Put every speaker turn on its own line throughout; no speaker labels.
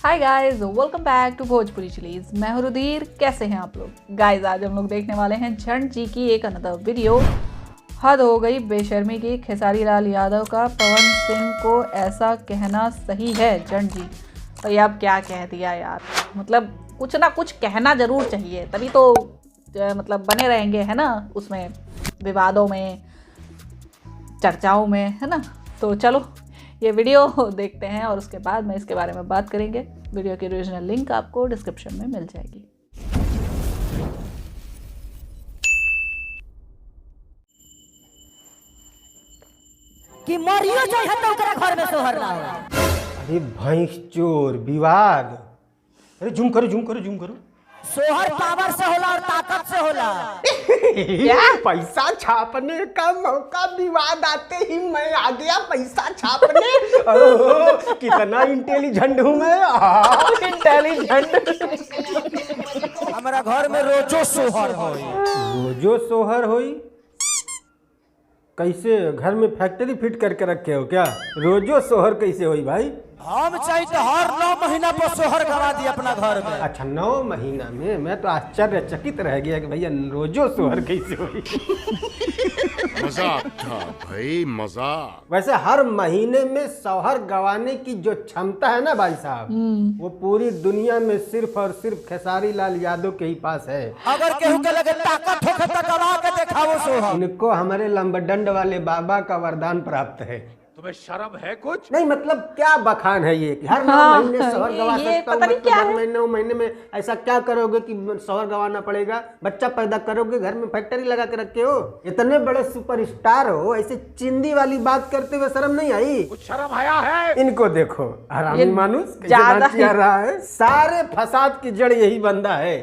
Hi guys, welcome back to Bhojpuri chillies. मैं हूं रुधिर। कैसे हैं आप लोग गाइस? आज हम लोग देखने वाले हैं झंड जी की एक अनदर वीडियो। हद हो गई बेशर्मी की। खेसारी लाल यादव का पवन सिंह को ऐसा कहना सही है? झंड जी तो ये अब क्या कह दिया यार। मतलब कुछ ना कुछ कहना जरूर चाहिए, तभी तो मतलब बने रहेंगे है ना, उसमें विवादों में, चर्चाओं में, है ना। तो चलो ये वीडियो देखते हैं और उसके बाद में इसके बारे में बात करेंगे। वीडियो की ओरिजिनल लिंक आपको डिस्क्रिप्शन में मिल जाएगी।
कि मरियो जो है तो ओकरा घर में सोहर ना हो।
अरे भैंस चोर विवाद। अरे जूम करो।
सोहर पावर से होला और ताकत से होला।
क्या पैसा छापने का मौका, विवाद आते ही मैं आ गया पैसा छापने। ओह, कितना इंटेलिजेंट हूँ मैं। इंटेलिजेंट।
हमारा घर में रोजो सोहर होई।
रोजो सोहर होई? कैसे घर में फैक्ट्री फिट करके रखे हो क्या? रोजो सोहर कैसे होई भाई?
हम चाहिए तो हर 9 महीना पर सोहर गवा दी अपना घर में।
अच्छा 9 महीना में? मैं तो आश्चर्यचकित रह गया कि भैया रोजो सोहर कैसे हुई।
मजाक था भाई, मजाक।
वैसे हर महीने में सोहर गवाने की जो क्षमता है ना भाई साहब, वो पूरी दुनिया में सिर्फ और सिर्फ खेसारी लाल यादव के ही पास है।
अगर केहू के लगे ताकत होके तो गवा के दिखाओ सोहर।
इनको हमारे लंबडंड वाले बाबा का वरदान प्राप्त है।
तुम्हें शर्म है कुछ?
नहीं मतलब क्या बखान है ये कि हर 9 महीने सोहर गवा सकता हूँ। मतलब हर 9 महीने में ऐसा क्या करोगे कि सोहर गवाना पड़ेगा? बच्चा पैदा करोगे, घर में फैक्ट्री लगा के रखे हो, इतने बड़े सुपरस्टार हो, ऐसे चिंदी वाली बात करते हुए शर्म नहीं आई?
कुछ शर्म आया है?
इनको देखो हरामी मानुस कैसे रहा है। सारे फसाद की जड़ यही बंदा है।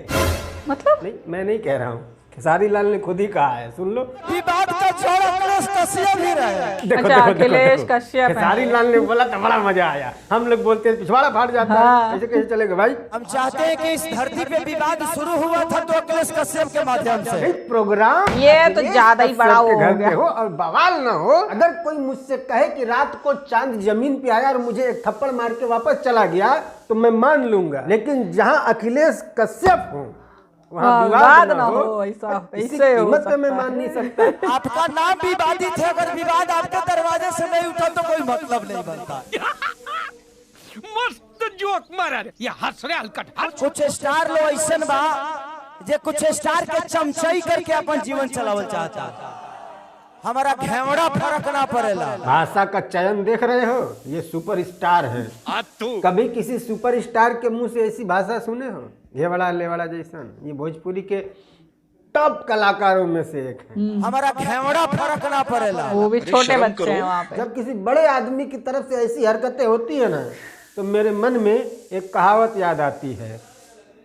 मतलब
नहीं मैं नहीं कह रहा हूँ, खेसारी लाल ने खुद ही कहा है, सुन लो।
विवाद का छोड़ अखिलेश कश्यप भी रहे।
देखो,
अच्छा,
देखो,
अखिलेश
देखो,
कश्यप
खेसारी लाल ने बोला तो बड़ा मजा आया। हम लोग बोलते हैं पिछवाड़ा फाट जाता है, ऐसे कैसे चलेगा भाई?
हम चाहते हैं कि इस धरती पे विवाद शुरू हुआ था तो अखिलेश कश्यप के माध्यम से।
एक प्रोग्राम
ये तो ज्यादा ही बड़ा हो
घर
गया।
पे हो और बवाल ना हो। अगर कोई मुझसे कहे कि रात को चांद जमीन पे आया और मुझे एक थप्पड़ मार के वापस चला गया तो मैं मान लूंगा, लेकिन जहाँ अखिलेश कश्यप हो वहाँ विवाद ना हो,
ऐसा
इसी
ऐसे हो
कीमत पे मैं
सकता
मान
है।
नहीं सकता।
आपका नाम विवादित है, अगर विवाद आपके दरवाजे से नहीं उठा तो कोई मतलब नहीं बनता।
मस्त जोक मारा रे, ये हंस रे हलकट हंस।
कुछ स्टार लो ऐसन बा जे कुछ स्टार के चमचाई करके अपन जीवन चलावल चाहता। हमारा घेवड़ा फर्क ना पड़ेला।
भाषा का चयन देख रहे हो, ये सुपरस्टार है। कभी किसी सुपरस्टार के मुंह से ऐसी भाषा सुने हो? घेवड़ा लेवड़ा जैसन। ये भोजपुरी के टॉप कलाकारों में से एक है।
हमारा घेवड़ा फर्क ना पड़ेला।
वो भी छोटे बच्चे हैं वहाँ पे।
जब किसी बड़े आदमी की तरफ से ऐसी हरकतें होती है ना, तो मेरे मन में एक कहावत याद आती है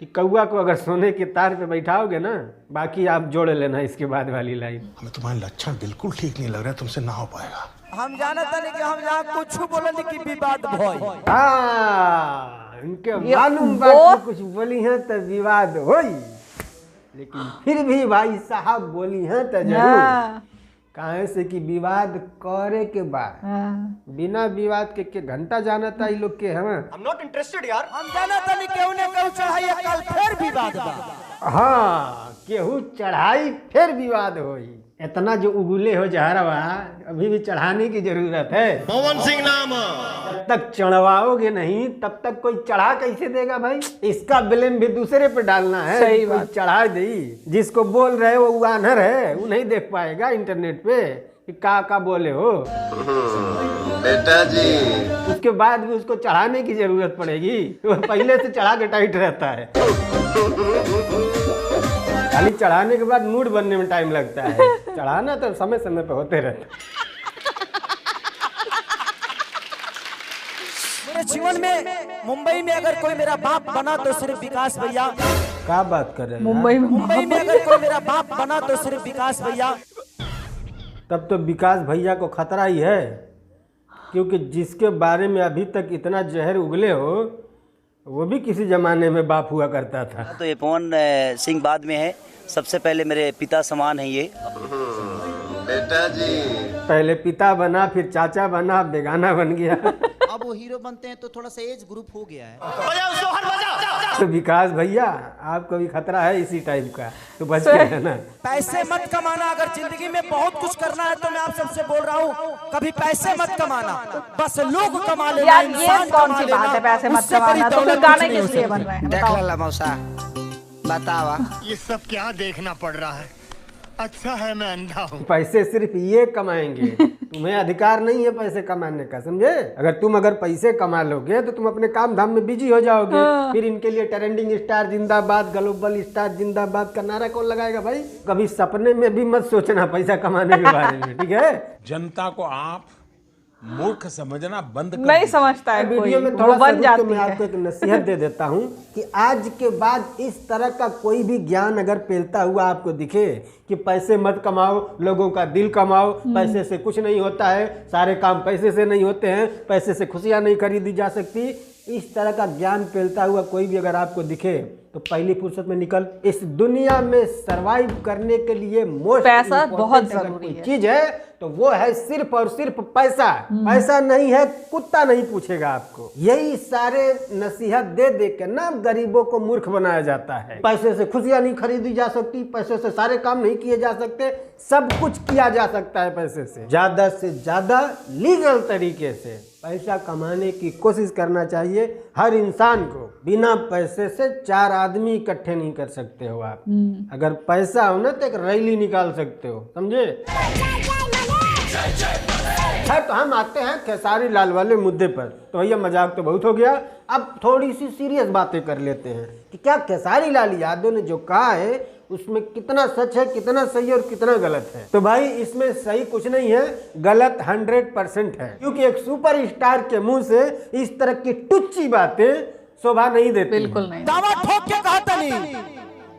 कि कौआ को अगर सोने के तार पे बैठाओगे ना, बाकी आप जोड़ लेना इसके बाद वाली लाइन।
हमें तुम्हारे लक्षण बिल्कुल ठीक नहीं लग रहा है, तुमसे ना हो पाएगा।
हम जानता नहीं कि हम यहाँ कुछ बोले कि विवाद भई।
हाँ, इनके मालूम
वो-
बात कुछ बोली है तो विवाद होई, लेकिन फिर भी भाई साहब बोली है तो जरूर।
हाँ,
काहे से कि विवाद करे के बाद
हाँ।
बिना विवाद के घंटा जाना था ये लोग के हम।
हम जानता नहीं केहू ने केहू चढ़ाई कल फिर विवाद बा।
हाँ, केहू चढ़ाई फिर विवाद होई। इतना जो उगुले हो जहरवा, अभी भी चढ़ाने की जरूरत है।
पवन सिंह नाम।
जब तक चढ़वाओगे नहीं तब तक कोई चढ़ा कैसे देगा भाई? इसका ब्लेम भी दूसरे पे डालना है।
सही
कोई
बात।
चढ़ा दी, जिसको बोल रहे हो वो आनर है, वो नहीं देख पाएगा इंटरनेट पे कि का बोले हो।
बेटा जी,
उसके बाद भी उसको चढ़ाने की जरूरत पड़ेगी, तो पहले से चढ़ा के टाइट रहता है। खाली चढ़ाने के बाद मूड बनने में टाइम लगता है, चढ़ाना तो समय समय पे होते रहता है।
मेरे जीवन में मुंबई में अगर कोई मेरा बाप बना तो सिर्फ विकास भैया।
क्या बात कर रहे हैं
मुंबई में
मुंबई में अगर कोई मेरा बाप बना तो सिर्फ विकास भैया।
तब तो विकास भैया को खतरा ही है, क्योंकि जिसके बारे में अभी तक इतना जहर उगले हो वो भी किसी जमाने में बाप हुआ करता था।
तो ये पवन सिंह बाद में है, सबसे पहले मेरे पिता समान है ये।
बेटा जी,
पहले पिता बना, फिर चाचा बना, बेगाना बन गया।
अब
वो हीरो बनते हैं तो थोड़ा सा एज ग्रुप हो गया है।
तो विकास भैया आपको भी खतरा है इसी टाइप का, तो बच के रहना।
पैसे मत कमाना, अगर जिंदगी में बहुत कुछ करना है तो मैं आप सबसे बोल रहा हूँ, कभी पैसे मत कमाना, बस लोग कमा लेना,
यार ये
इंसान
कौन
कमा
सी बात है
लेना,
पैसे मत
उससे बड़ी
कमाना, तो फिर
दौलत
गाने
कुछ नहीं
किस
हो
लिए
सकती।
बन रहे हैं
देख
बताओ।
ला मौसा, बतावा।
ये सब क्या देखना पड़ रहा है? अच्छा है मैं अंधा हूँ।
पैसे सिर्फ ये कमाएंगे, तुम्हें अधिकार नहीं है पैसे कमाने का, समझे? अगर पैसे कमा लोगे तो तुम अपने काम धाम में बिजी हो जाओगे। फिर इनके लिए ट्रेंडिंग स्टार जिंदाबाद, ग्लोबल स्टार जिंदाबाद का नारा कौन लगाएगा भाई? कभी सपने में भी मत सोचना पैसा कमाने के बारे में, ठीक है?
जनता को आप मूर्ख समझना बंद कर
नहीं समझता है कोई,
वीडियो में
वो
थोड़ा
बन
सा
जाती
मैं
है।
आपको एक नसीहत दे देता हूँ कि आज के बाद इस तरह का कोई भी ज्ञान अगर फैलता हुआ आपको दिखे कि पैसे मत कमाओ, लोगों का दिल कमाओ, पैसे से कुछ नहीं होता है, सारे काम पैसे से नहीं होते हैं, पैसे से खुशियाँ नहीं खरीदी जा सकती, इस तरह का ज्ञान फैलता हुआ कोई भी अगर आपको दिखे तो पहली फुर्सत में निकल। इस दुनिया में सरवाइव करने के लिए मोस्ट
पैसा बहुत जरूरी है।
चीज है तो वो है सिर्फ और सिर्फ पैसा। पैसा नहीं है कुत्ता नहीं पूछेगा आपको। यही सारे नसीहत दे दे के ना गरीबों को मूर्ख बनाया जाता है। पैसे से खुशियां नहीं खरीदी जा सकती, पैसे से सारे काम नहीं किए जा सकते, सब कुछ किया जा सकता है पैसे से ज्यादा लीगल तरीके से पैसा कमाने की कोशिश करना चाहिए हर इंसान को। बिना पैसे से 4 आदमी इकट्ठे नहीं कर सकते हो आप। अगर पैसा हो ना तो एक रैली निकाल सकते हो, समझे? है तो हम आते हैं खेसारी लाल वाले मुद्दे पर। तो भैया मजाक तो बहुत हो गया, अब थोड़ी सी सीरियस बातें कर लेते हैं कि क्या खेसारी लाल यादव ने जो कहा है उसमें कितना सच है, कितना सही और कितना गलत है। तो भाई इसमें सही कुछ नहीं है, गलत 100% है, क्योंकि एक सुपरस्टार के मुंह से इस तरह की टुच्ची बातें शोभा नहीं देती।
बिल्कुल नहीं।
दावा ठोक के कहता नहीं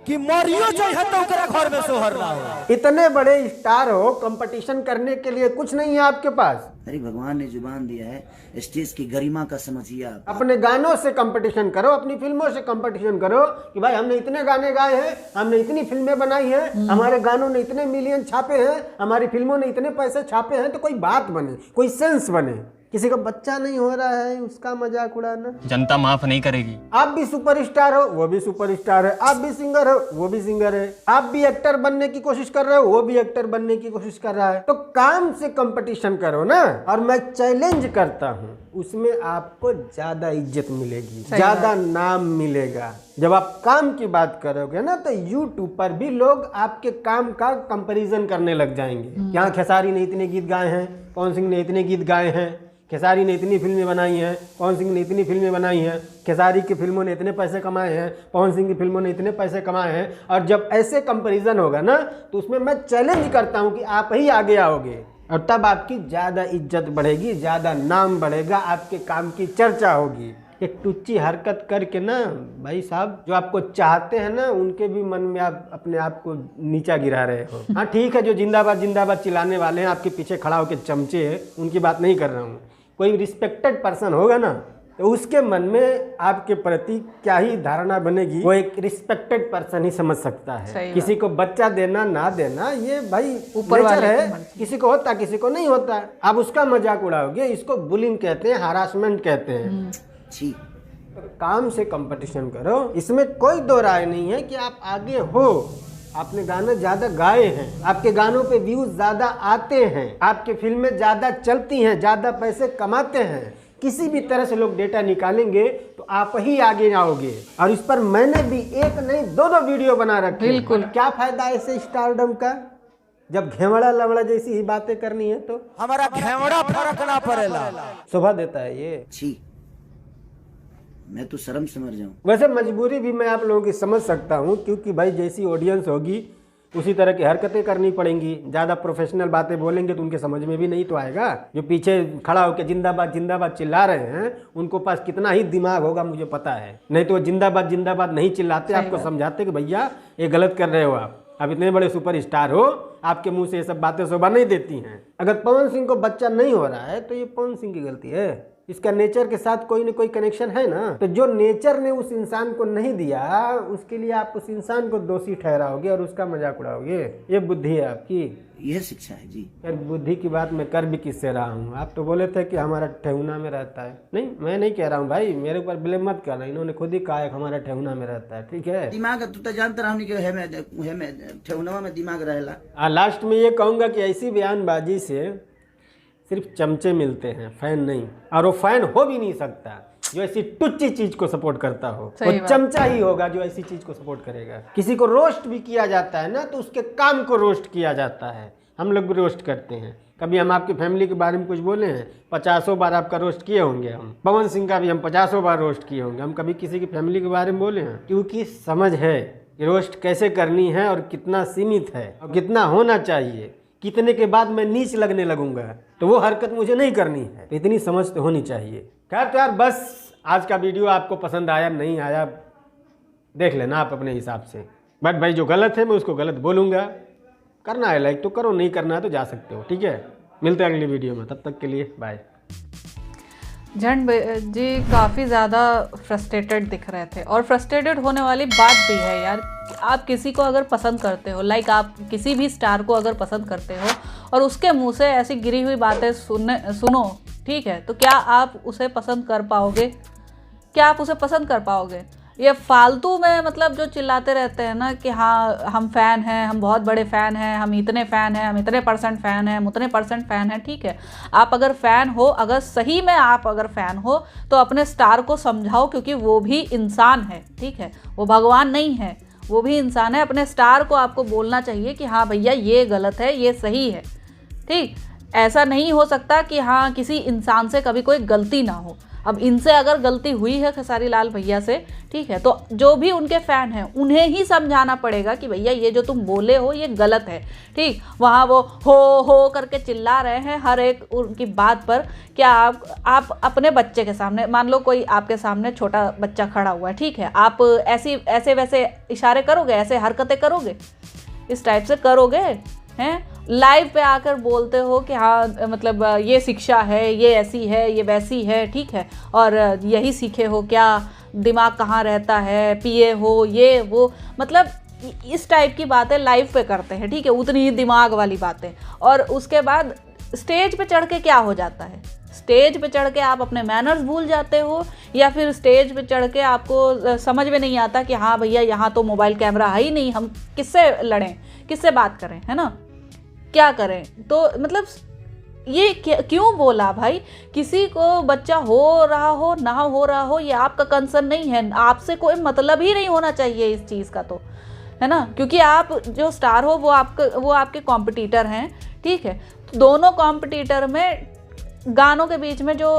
कि मरियो जो है तो ओकरा घर में सोहर रहा हो।
इतने बड़े स्टार हो, कंपटीशन करने के लिए कुछ नहीं है आपके पास।
अरे भगवान ने जुबान दिया है, स्टेज की गरिमा का समझिए आप।
अपने गानों से कंपटीशन करो, अपनी फिल्मों से कंपटीशन करो कि भाई हमने इतने गाने गाए हैं, हमने इतनी फिल्में बनाई हैं, हमारे गानों ने इतने मिलियन छापे हैं, हमारी फिल्मों ने इतने पैसे छापे हैं, तो कोई बात बने, कोई सेंस बने। किसी का बच्चा नहीं हो रहा है उसका मजाक उड़ाना
जनता माफ नहीं करेगी।
आप भी सुपरस्टार हो, वो भी सुपरस्टार है, आप भी सिंगर हो, वो भी सिंगर है, आप भी एक्टर बनने की कोशिश कर रहे हो, वो भी एक्टर बनने की कोशिश कर रहा है। तो काम से कंपटीशन करो ना। और मैं चैलेंज करता हूँ उसमें आपको ज्यादा इज्जत मिलेगी, ज्यादा नाम मिलेगा। जब आप काम की बात करोगे ना तो यूट्यूब पर भी लोग आपके काम का कंपैरिजन करने लग जाएंगे। यहाँ खेसारी ने इतने गीत गाए हैं, पवन सिंह ने इतने गीत गाए हैं, खेसारी ने इतनी फिल्में बनाई हैं, पवन सिंह ने इतनी फिल्में बनाई हैं, खेसारी की फिल्मों ने इतने पैसे कमाए हैं, पवन सिंह की फिल्मों ने इतने पैसे कमाए हैं। और जब ऐसे कंपैरिजन होगा ना तो उसमें मैं चैलेंज करता हूं कि आप ही आगे आओगे और तब आपकी ज़्यादा इज्जत बढ़ेगी, ज़्यादा नाम बढ़ेगा, आपके काम की चर्चा होगी। एक टुच्ची हरकत करके ना भाई साहब, जो आपको चाहते हैं ना उनके भी मन में आप अपने आप को नीचा गिरा रहे हो। हाँ ठीक है, जो जिंदाबाद जिंदाबाद चिल्लाने वाले हैं, आपके पीछे खड़ा होकर चमचे हैं, उनकी बात नहीं कर रहा हूँ। कोई रिस्पेक्टेड पर्सन होगा ना तो उसके मन में आपके प्रति क्या ही धारणा बनेगी, वो एक रिस्पेक्टेड पर्सन ही समझ सकता है। किसी को बच्चा देना ना देना ये भाई ऊपर वाले है, किसी को होता किसी को नहीं होता। आप उसका मजाक उड़ाओगे, इसको बुलिंग कहते हैं, हरासमेंट कहते हैं। तो काम से कंपटीशन करो, इसमें कोई दो राय नहीं है कि आप आगे हो। आपने गाना ज्यादा गाए हैं, आपके गानों पे व्यूज ज्यादा आते हैं, आपकी फिल्में ज्यादा चलती हैं, ज्यादा पैसे कमाते हैं। किसी भी तरह से लोग डेटा निकालेंगे तो आप ही आगे आओगे। और इस पर मैंने भी एक नहीं 2 वीडियो बना रखे। बिल्कुल। क्या फायदा ऐसे स्टारडम का जब घेवड़ा लवड़ा जैसी ही बातें करनी है तो
हमारा घेवड़ा फर्क ना पड़ेला,
शोभा देता है ये।
छी, मैं तो शर्म से मर जाऊं।
वैसे मजबूरी भी मैं आप लोगों की समझ सकता हूँ, क्योंकि भाई जैसी ऑडियंस होगी उसी तरह की हरकतें करनी पड़ेंगी। ज़्यादा प्रोफेशनल बातें बोलेंगे तो उनके समझ में भी नहीं तो आएगा। जो पीछे खड़ा होकर जिंदाबाद जिंदाबाद चिल्ला रहे हैं उनको पास कितना ही दिमाग होगा मुझे पता है, नहीं तो जिंदाबाद जिंदाबाद नहीं चिल्लाते, आपको समझाते कि भैया ये गलत कर रहे हो। आप इतने बड़े सुपरस्टार हो, आपके मुंह से ये सब बातें शोभा नहीं देती हैं। अगर पवन सिंह को बच्चा नहीं हो रहा है तो ये पवन सिंह की गलती है, इसका नेचर के साथ कोई न कोई कनेक्शन है ना। तो जो नेचर ने उस इंसान को नहीं दिया, उसके लिए आप उस इंसान को दोषी ठहराओगे और उसका मजाक उड़ाओगे। ये बुद्धि है आपकी,
यह शिक्षा है जी।
यार बुद्धि की बात मैं कर भी किससे रहा हूँ। आप तो बोले थे कि हमारा ठेहुना में रहता है। नहीं, मैं नहीं कह रहा हूँ भाई, मेरे ऊपर ब्लेम मत करना, इन्होंने खुद ही कहा है हमारा ठेहुना में रहता है, ठीक है।
दिमाग तू तो जानता रहा कि ठेहुनवा में दिमाग रहेला।
लास्ट में ये कहूँगा कि ऐसी बयानबाजी से सिर्फ चमचे मिलते हैं, फैन नहीं। और वो फैन हो भी नहीं सकता जो ऐसी टुच्ची चीज को सपोर्ट करता हो। वो चमचा ही होगा जो ऐसी चीज को सपोर्ट करेगा। किसी को रोस्ट भी किया जाता है ना, तो उसके काम को रोस्ट किया जाता है। हम लोग भी रोस्ट करते हैं। कभी हम आपकी फैमिली के बारे में कुछ बोले हैं? 50 बार आपका रोस्ट किए होंगे हम। पवन सिंह का भी हम 50 बार रोस्ट किए होंगे। हम कभी किसी की फैमिली के बारे में बोले हैं? क्योंकि समझ है कि रोस्ट कैसे करनी है और कितना सीमित है और कितना होना चाहिए, कितने के बाद मैं नीच लगने लगूंगा, तो वो हरकत मुझे नहीं करनी है। तो इतनी समझ तो होनी चाहिए। खैर तो यार बस आज का वीडियो आपको पसंद आया नहीं आया देख लेना आप अपने हिसाब से। बट भाई जो गलत है मैं उसको गलत बोलूँगा। करना है लाइक तो करो, नहीं करना है तो जा सकते हो, ठीक है। मिलते हैं अगली वीडियो में, तब तक के लिए बाय।
झंड जी काफ़ी ज़्यादा फ्रस्ट्रेटेड दिख रहे थे और फ्रस्ट्रेटेड होने वाली बात भी है यार। आप किसी को अगर पसंद करते हो, लाइक आप किसी भी स्टार को अगर पसंद करते हो और उसके मुंह से ऐसी गिरी हुई बातें सुनो, ठीक है, तो क्या आप उसे पसंद कर पाओगे? क्या आप उसे पसंद कर पाओगे? ये फालतू में मतलब जो चिल्लाते रहते हैं ना कि हाँ हम फ़ैन हैं, हम बहुत बड़े फ़ैन हैं, हम इतने फ़ैन हैं, हम इतने % फ़ैन हैं, हम उतने % फ़ैन हैं, ठीक है। आप अगर फ़ैन हो, अगर सही में आप अगर फ़ैन हो तो अपने स्टार को समझाओ, क्योंकि वो भी इंसान है, ठीक है। वो भगवान नहीं है, वो भी इंसान है। अपने स्टार को आपको बोलना चाहिए कि हाँ भैया ये गलत है, ये सही है, ठीक। ऐसा नहीं हो सकता कि हाँ किसी इंसान से कभी कोई गलती ना हो। अब इनसे अगर गलती हुई है खेसारी लाल भैया से, ठीक है, तो जो भी उनके फ़ैन हैं उन्हें ही समझाना पड़ेगा कि भैया ये जो तुम बोले हो ये गलत है, ठीक। वहाँ वो हो करके चिल्ला रहे हैं हर एक उनकी बात पर। क्या आप अपने बच्चे के सामने, मान लो कोई आपके सामने छोटा बच्चा खड़ा हुआ है, ठीक है, आप ऐसे वैसे इशारे करोगे, ऐसे हरकतें करोगे, इस टाइप से करोगे हैं? लाइव पे आकर बोलते हो कि हाँ मतलब ये शिक्षा है, ये ऐसी है, ये वैसी है, ठीक है, और यही सीखे हो क्या, दिमाग कहाँ रहता है, पिए हो, ये वो, मतलब इस टाइप की बातें लाइव पे करते हैं, ठीक है, उतनी ही दिमाग वाली बातें। और उसके बाद स्टेज पे चढ़ के क्या हो जाता है? स्टेज पे चढ़ के आप अपने मैनर्स भूल जाते हो, या फिर स्टेज पे चढ़ के आपको समझ में नहीं आता कि हाँ भैया यहाँ तो मोबाइल कैमरा है ही नहीं, हम किससे लड़ें, किससे बात करें, है ना, क्या करें। तो मतलब ये क्यों बोला भाई? किसी को बच्चा हो रहा हो ना हो रहा हो ये आपका कंसर्न नहीं है, आपसे कोई मतलब ही नहीं होना चाहिए इस चीज़ का, तो है ना, क्योंकि आप जो स्टार हो वो आपके कॉम्पिटिटर हैं, ठीक है। तो दोनों कॉम्पिटिटर में गानों के बीच में जो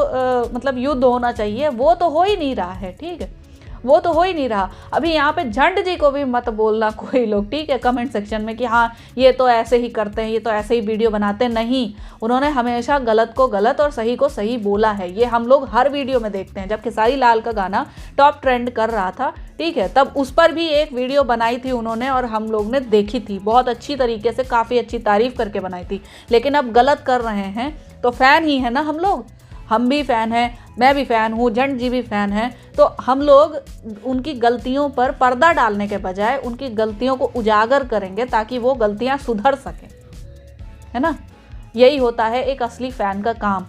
मतलब युद्ध होना चाहिए वो तो हो ही नहीं रहा है, ठीक है, वो तो हो ही नहीं रहा। अभी यहाँ पे झंड जी को भी मत बोलना कोई लोग, ठीक है, कमेंट सेक्शन में कि हाँ ये तो ऐसे ही करते हैं, ये तो ऐसे ही वीडियो बनाते हैं। नहीं, उन्होंने हमेशा गलत को गलत और सही को सही बोला है। ये हम लोग हर वीडियो में देखते हैं। जब खेसारी लाल का गाना टॉप ट्रेंड कर रहा था, ठीक है, तब उस पर भी एक वीडियो बनाई थी उन्होंने और हम लोग ने देखी थी, बहुत अच्छी तरीके से, काफ़ी अच्छी तारीफ करके बनाई थी। लेकिन अब गलत कर रहे हैं तो फ़ैन ही है ना हम लोग, हम भी फ़ैन हैं, मैं भी फ़ैन हूँ, झंड जी भी फ़ैन हैं। तो हम लोग उनकी गलतियों पर पर्दा डालने के बजाय उनकी गलतियों को उजागर करेंगे ताकि वो गलतियाँ सुधर सकें, है ना। यही होता है एक असली फ़ैन का काम।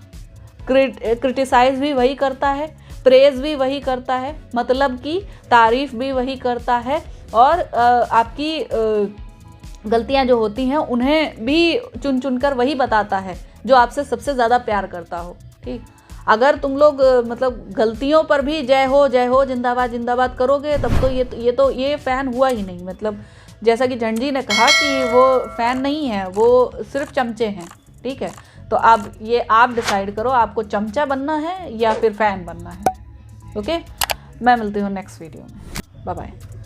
क्रिटिसाइज़ भी वही करता है, प्रेज़ भी वही करता है, मतलब की तारीफ़ भी वही करता है, और आपकी गलतियाँ जो होती हैं उन्हें भी चुन चुन कर वही बताता है जो आपसे सबसे ज़्यादा प्यार करता हो, ठीक। अगर तुम लोग मतलब गलतियों पर भी जय हो जिंदाबाद जिंदाबाद करोगे तब तो ये फ़ैन हुआ ही नहीं। मतलब जैसा कि झंड जी ने कहा कि वो फ़ैन नहीं है, वो सिर्फ चमचे हैं, ठीक है। तो अब ये आप डिसाइड करो, आपको चमचा बनना है या फिर फ़ैन बनना है। ओके, मैं मिलती हूँ नेक्स्ट वीडियो में। Bye bye.